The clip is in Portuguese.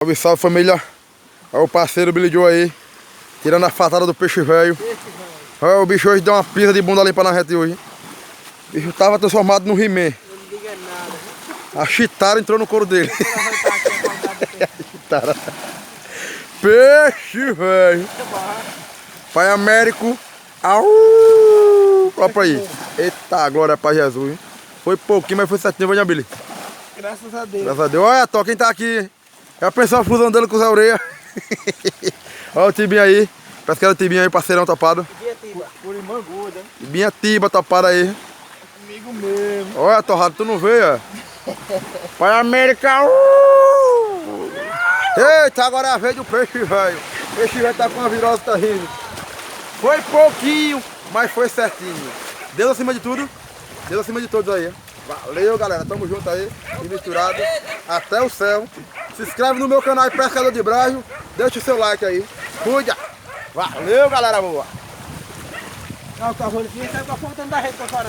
Salve, salve família. Olha o parceiro Billy Joe aí, tirando a fatada do peixe velho. Olha, o bicho hoje deu uma pisa de bunda ali pra nós rete hoje. O bicho tava transformado no He-Man. Não liga nada. A chitara entrou no couro dele. Chitara. Peixe velho. Pai Américo. Au! Olha pra aí. Eita, glória pra Jesus. Hein? Foi pouquinho, mas foi certinho, vai, Billy. Graças a Deus. Graças a Deus. Olha, Tó, quem tá aqui? É a pessoa fusão dele com o Zé Ureia. Olha o Tibinho aí. Parece que era o Tibinho aí, parceirão topado. Por manguda. Tibinha Tiba topado aí. Amigo mesmo. Olha, Torrado, tu não veio, ó. Pai América. Eita, agora é a vez do peixe velho. O peixe velho tá com a virose, tá rindo. Foi pouquinho, mas foi certinho. Deus acima de tudo. Deus acima de todos aí. Valeu, galera. Tamo junto aí. E misturado. Até o céu. Se inscreve no meu canal Pescador de Brajo. Deixa o seu like aí. Cuida. Valeu, galera boa. Olha o cavalo aqui, sai com a ponta da rede pra fora.